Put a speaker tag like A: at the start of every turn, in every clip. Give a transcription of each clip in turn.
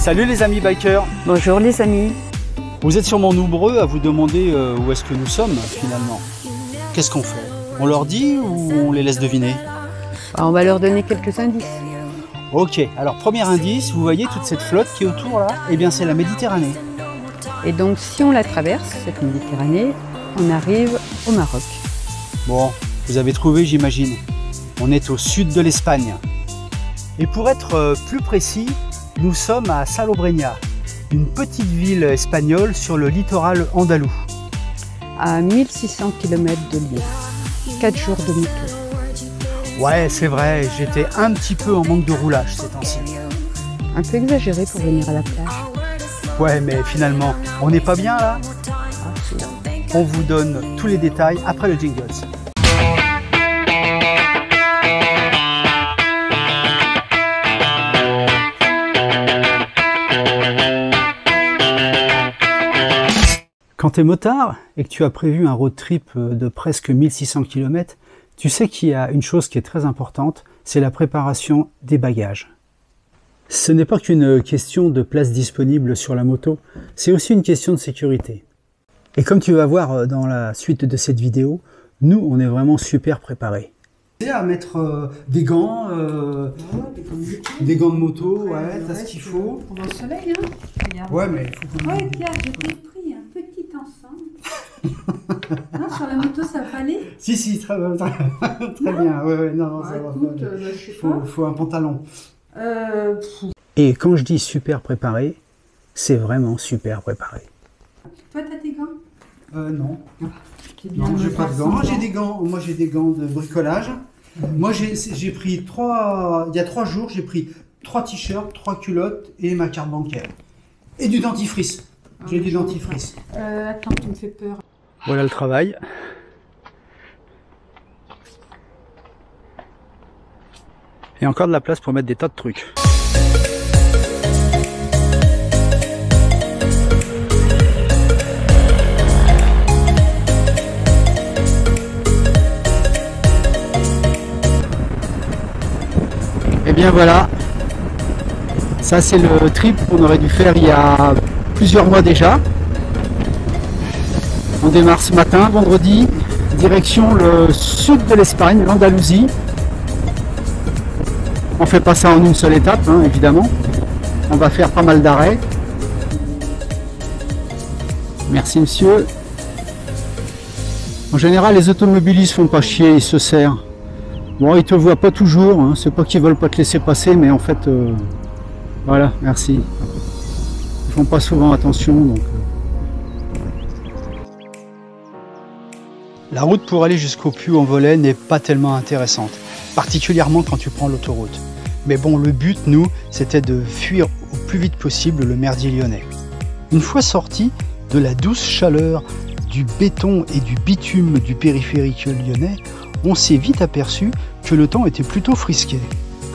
A: Salut les amis bikers.
B: Bonjour les amis.
A: Vous êtes sûrement nombreux à vous demander où est-ce que nous sommes finalement. Qu'est-ce qu'on fait? On leur dit ou on les laisse deviner?
B: On va leur donner quelques indices.
A: Ok, alors premier indice, vous voyez toute cette flotte qui est autour là? Eh bien c'est la Méditerranée.
B: Et donc si on la traverse, cette Méditerranée, on arrive au Maroc.
A: Bon, vous avez trouvé j'imagine. On est au sud de l'Espagne. Et pour être plus précis, nous sommes à Salobreña, une petite ville espagnole sur le littoral andalou.
B: À 1600 km de Lyon, 4 jours de moto.
A: Ouais, c'est vrai, j'étais un petit peu en manque de roulage ces temps-ci.
B: Un peu exagéré pour venir à la plage.
A: Ouais, mais finalement, on n'est pas bien là? On vous donne tous les détails après le jingles. Quand tu es motard et que tu as prévu un road trip de presque 1600 km, tu sais qu'il y a une chose qui est très importante, c'est la préparation des bagages. Ce n'est pas qu'une question de place disponible sur la moto, c'est aussi une question de sécurité. Et comme tu vas voir dans la suite de cette vidéo, nous on est vraiment super préparés. Tu sais, à mettre des gants de moto, ouais, t'as ce qu'il faut.
C: Pour le soleil, hein. Regarde.
A: Ouais, mais il faut que...
C: Ouais, Pierre, je t'ai pris un petit ensemble. Non, sur la moto, ça va pas aller?
A: Si, très bien. Ouais, non, ça va
C: écoute,
A: pas.
C: je sais pas.
A: Faut un pantalon. Et quand je dis super préparé, c'est vraiment super préparé.
C: Toi, t'as tes gants?
A: Non.
C: Bien,
A: Non, j'ai pas de gants. Moi, j'ai des gants de bricolage. Moi, j'ai pris il y a 3 jours, j'ai pris 3 t-shirts, 3 culottes et ma carte bancaire. Et du dentifrice. J'ai du dentifrice.
C: Attends, tu me fais peur.
A: Voilà le travail. Et encore de la place pour mettre des tas de trucs. Et bien voilà, ça c'est le trip qu'on aurait dû faire il y a plusieurs mois déjà. On démarre ce matin, vendredi, direction le sud de l'Espagne, l'Andalousie. On fait pas ça en une seule étape, hein, évidemment. On va faire pas mal d'arrêts. Merci monsieur. En général, les automobilistes font pas chier, ils se serrent. Bon, ils te voient pas toujours, hein. C'est pas qu'ils veulent pas te laisser passer, mais en fait, voilà, merci. Ils font pas souvent attention, donc. La route pour aller jusqu'au Puy-en-Velay n'est pas tellement intéressante, particulièrement quand tu prends l'autoroute. Mais bon, le but, nous, c'était de fuir au plus vite possible le merdier lyonnais. Une fois sorti de la douce chaleur, du béton et du bitume du périphérique lyonnais, on s'est vite aperçu que le temps était plutôt frisqué.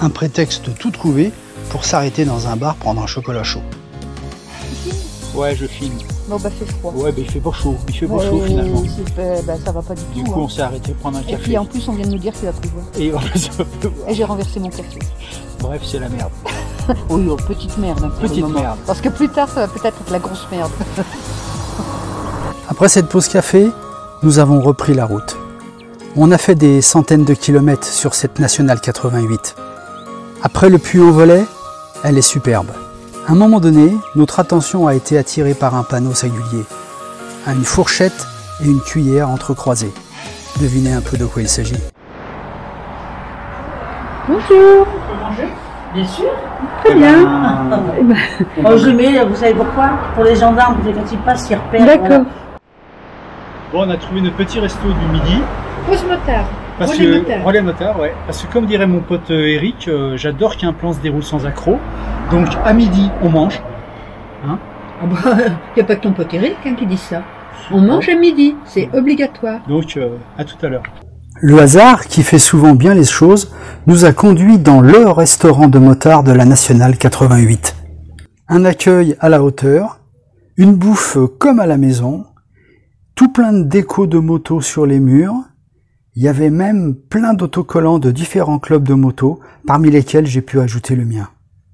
A: Un prétexte tout trouvé pour s'arrêter dans un bar prendre un chocolat chaud. Ouais, je filme.
B: Bon bah fait froid.
A: Ouais, bah il fait pas chaud. Il fait pas chaud finalement.
B: Ça va pas du tout.
A: Du coup,
B: hein.
A: on s'est arrêté prendre un café.
B: Et puis en plus, on vient de nous dire qu'il va pleuvoir.
A: Et
B: Et j'ai renversé mon café.
A: bref, c'est la merde.
B: Oui, oh, petite merde. Hein, pour
A: Petite
B: le moment.
A: merde.
B: Parce que plus tard, ça va peut-être être la grosse merde.
A: Après cette pause café, nous avons repris la route. On a fait des centaines de kilomètres sur cette nationale 88. Après le Puy-en-Velay, elle est superbe. À un moment donné, notre attention a été attirée par un panneau singulier. Une fourchette et une cuillère entrecroisées. Devinez un peu de quoi il s'agit.
B: Bonjour.
C: On peut manger? Bien sûr.
B: Très bien.
D: Oh, je mets, vous savez pourquoi? Pour les gendarmes, quand ils passent, ils repèrent.
B: D'accord.
A: Bon, on a trouvé notre petit resto du midi.
C: Pause motard.
A: Parce que, relais motard, ouais. Parce que comme dirait mon pote Eric, j'adore qu'un plan se déroule sans accroc. Donc à midi, on mange. Hein?
C: Ah bah, y a pas que ton pote Eric qui dit ça. On mange à midi, c'est obligatoire.
A: Donc à tout à l'heure. Le hasard, qui fait souvent bien les choses, nous a conduits dans le restaurant de motards de la Nationale 88. Un accueil à la hauteur, une bouffe comme à la maison, tout plein de déco de motos sur les murs. Il y avait même plein d'autocollants de différents clubs de motos, parmi lesquels j'ai pu ajouter le mien.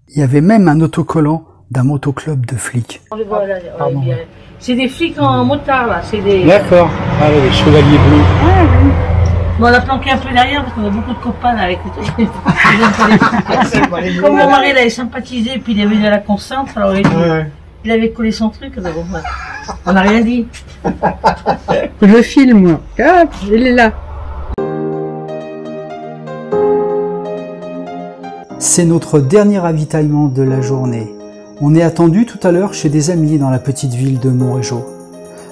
A: Il y avait même un autocollant d'un motoclub de flics.
D: On les voit là,
A: Pardon.
D: c'est des flics en motard là, c'est des...
A: D'accord. Ah oui, les chevaliers bleus.
D: Bon, on a planqué un peu derrière parce qu'on a beaucoup de copains là avec les... Comme mon mari il avait sympathisé puis il est venu à la conscience, alors il avait collé son truc, alors bon, on n'a rien dit.
B: Je filme, moi. Hop, il est là.
A: C'est notre dernier ravitaillement de la journée. On est attendu tout à l'heure chez des amis dans la petite ville de Monréjo.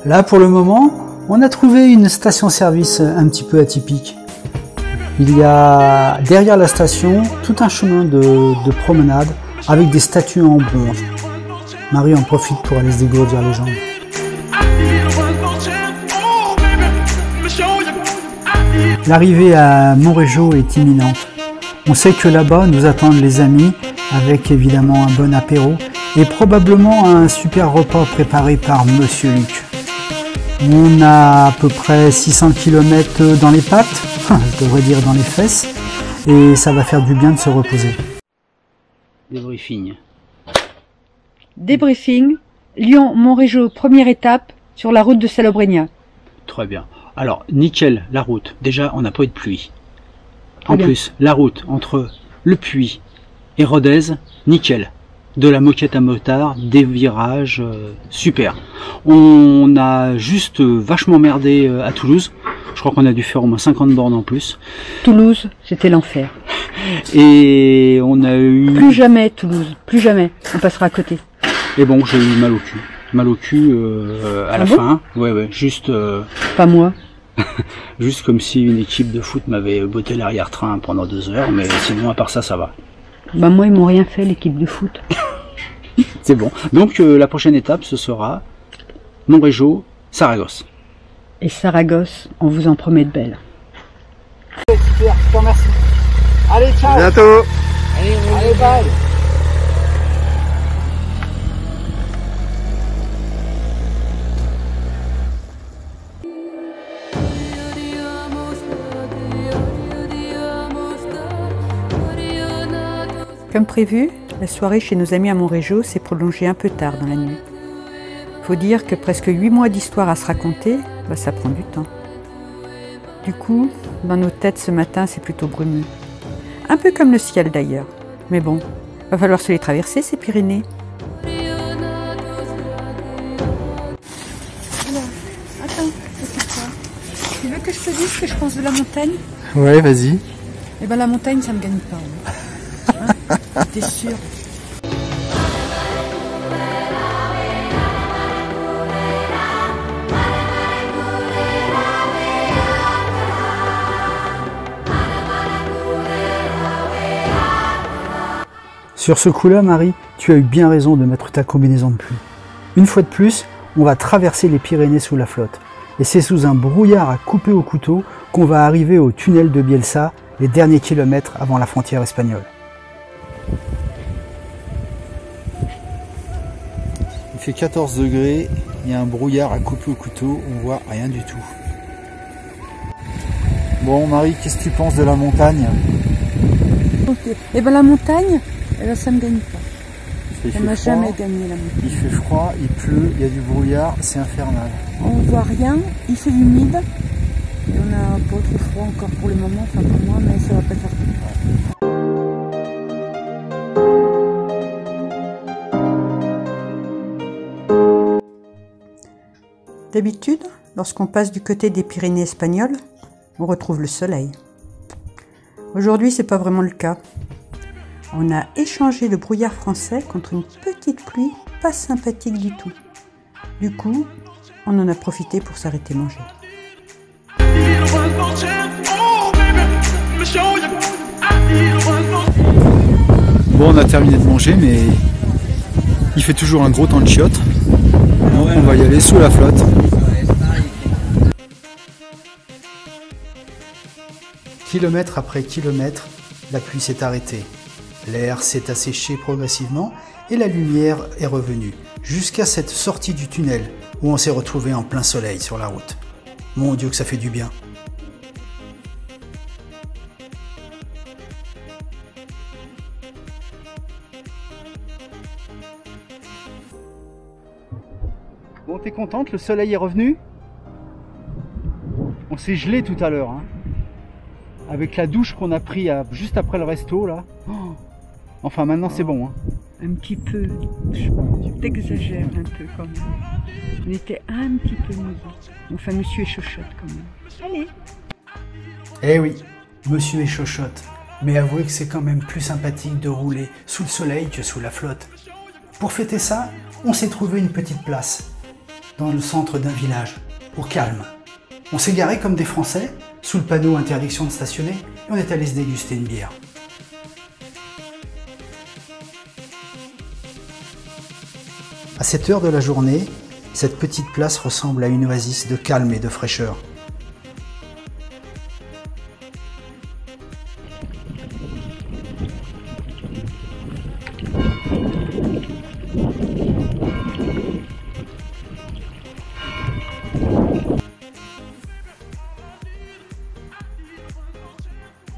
A: Là, pour le moment, on a trouvé une station-service un petit peu atypique. Il y a derrière la station tout un chemin de promenade avec des statues en bronze. Marie en profite pour aller se dégourdir les jambes. L'arrivée à Monréjo est imminente. On sait que là-bas nous attendent les amis avec évidemment un bon apéro et probablement un super repas préparé par Monsieur Luc. On a à peu près 600 km dans les pattes, je devrais dire dans les fesses, et ça va faire du bien de se reposer. Débriefing.
B: Débriefing. Lyon-Monréjo, première étape sur la route de Salobreña.
A: Très bien. Alors, nickel, la route. Déjà, on n'a pas eu de pluie. En
B: bien.
A: plus, la route entre le Puy et Rodez, nickel. De la moquette à motard, des virages, super. On a juste vachement merdé à Toulouse. Je crois qu'on a dû faire au moins 50 bornes en plus.
B: Toulouse, c'était l'enfer.
A: Et on a eu...
B: Plus jamais Toulouse, plus jamais. On passera à côté.
A: Et bon, j'ai eu mal au cul. Mal au cul à la
B: bon
A: fin. Ouais, juste...
B: Pas moi.
A: Juste comme si une équipe de foot m'avait botté l'arrière-train pendant 2 heures, mais sinon à part ça, ça va.
B: Bah moi, ils m'ont rien fait, l'équipe de foot.
A: C'est bon. Donc la prochaine étape, ce sera Monréjo, Saragosse.
B: Et Saragosse, on vous en promet de belles.
A: Super, je te remercie. Allez, ciao.
E: À bientôt.
A: Allez, bye.
B: Comme prévu, la soirée chez nos amis à Monréjo s'est prolongée un peu tard dans la nuit. Faut dire que presque 8 mois d'histoire à se raconter, bah ça prend du temps. Du coup, dans nos têtes ce matin, c'est plutôt brumeux. Un peu comme le ciel d'ailleurs. Mais bon, va falloir se les traverser ces Pyrénées. Alors, attends, écoute-toi. Tu veux que je te dise ce que je pense de la montagne?
E: Ouais, vas-y.
B: Eh ben la montagne, ça me gagne pas. Hein, t'es sûr?
A: Sur ce coup-là, Marie, tu as eu bien raison de mettre ta combinaison de pluie. Une fois de plus, on va traverser les Pyrénées sous la flotte. Et c'est sous un brouillard à couper au couteau qu'on va arriver au tunnel de Bielsa, les derniers kilomètres avant la frontière espagnole.
E: Il fait 14 degrés, il y a un brouillard à couper au couteau, on voit rien du tout. Bon Marie, qu'est-ce que tu penses de la montagne?
B: Eh ben la montagne, eh ben, ça me gagne pas.
E: Il
B: Ça
E: fait
B: m'a
E: froid,
B: jamais gagné la montagne.
E: il fait froid, il pleut, il y a du brouillard, c'est infernal.
B: On voit rien, il fait humide. Et on a pas trop froid encore pour le moment, enfin pour moi, mais ça va pas tarder. D'habitude, lorsqu'on passe du côté des Pyrénées espagnoles, on retrouve le soleil. Aujourd'hui, c'est pas vraiment le cas. On a échangé le brouillard français contre une petite pluie pas sympathique du tout. Du coup, on en a profité pour s'arrêter manger.
E: Bon, on a terminé de manger, mais il fait toujours un gros temps de chiottes. Donc on va y aller sous la flotte.
A: Kilomètre après kilomètre, la pluie s'est arrêtée. L'air s'est asséché progressivement et la lumière est revenue, jusqu'à cette sortie du tunnel où on s'est retrouvé en plein soleil sur la route. Mon Dieu que ça fait du bien. Bon, t'es contente? Le soleil est revenu? On s'est gelé tout à l'heure, hein, avec la douche qu'on a pris juste après le resto là. Oh, enfin maintenant c'est bon. Hein.
B: Un petit peu, t'exagères un peu quand même. On était un petit peu mouillés. Enfin, monsieur est chochotte quand même. Allez.
A: Eh oui, monsieur est chochotte. Mais avouez que c'est quand même plus sympathique de rouler sous le soleil que sous la flotte. Pour fêter ça, on s'est trouvé une petite place dans le centre d'un village, au calme. On s'est garé comme des Français, sous le panneau interdiction de stationner, et on est allé se déguster une bière. À cette heure de la journée, cette petite place ressemble à une oasis de calme et de fraîcheur.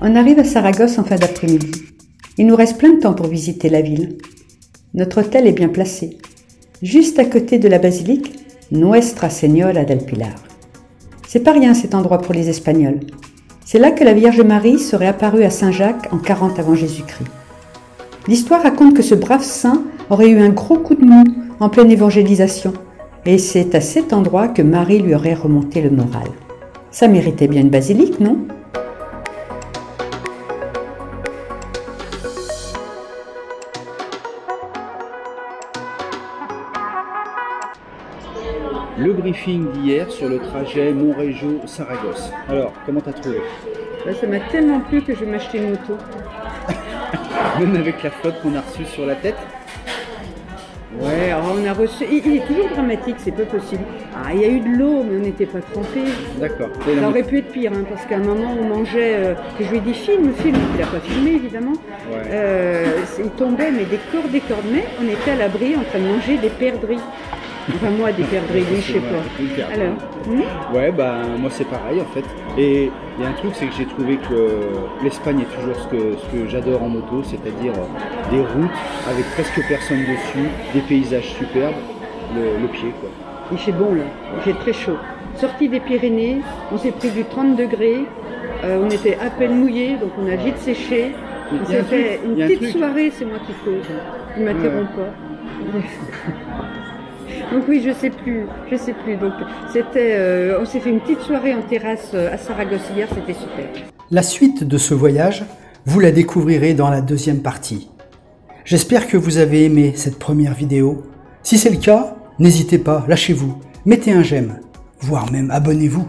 B: On arrive à Saragosse en fin d'après-midi. Il nous reste plein de temps pour visiter la ville. Notre hôtel est bien placé. Juste à côté de la basilique, Nuestra Señora del Pilar. C'est pas rien cet endroit pour les Espagnols. C'est là que la Vierge Marie serait apparue à Saint-Jacques en 40 avant Jésus-Christ. L'histoire raconte que ce brave saint aurait eu un gros coup de mou en pleine évangélisation. Et c'est à cet endroit que Marie lui aurait remonté le moral. Ça méritait bien une basilique, non ?
A: Le briefing d'hier sur le trajet Monrejo-Saragosse. Alors, comment t'as trouvé?
B: Ça m'a tellement plu que je vais m'acheter une moto.
A: Même avec la flotte qu'on a reçue sur la tête?
B: Ouais, alors on a reçu... Il est toujours dramatique, c'est pas possible. Ah, il y a eu de l'eau, mais on n'était pas trempés.
A: D'accord.
B: Ça aurait pu être pire, hein, parce qu'à un moment on mangeait... je lui ai dit filme, il n'a pas filmé évidemment. Ouais. Il tombait, mais des cordes, mais on était à l'abri en train de manger des perdrix. Enfin moi des perdrix, je sais pas. Alors
A: ouais, bah moi c'est pareil en fait. Et il y a un truc, c'est que j'ai trouvé que l'Espagne est toujours ce que j'adore en moto, c'est-à-dire des routes avec presque personne dessus, des paysages superbes, le pied quoi.
B: Il fait bon là, il fait très chaud. Sorti des Pyrénées, on s'est pris du 30 degrés, on était à peine mouillés, donc on a vite séché. On s'est fait une petite soirée, c'est moi qui cause, il ne m'interrompt pas. Donc oui, je sais plus. Donc c'était, on s'est fait une petite soirée en terrasse à Saragosse hier, c'était super.
A: La suite de ce voyage, vous la découvrirez dans la deuxième partie. J'espère que vous avez aimé cette première vidéo. Si c'est le cas, n'hésitez pas, lâchez-vous, mettez un j'aime, voire même abonnez-vous.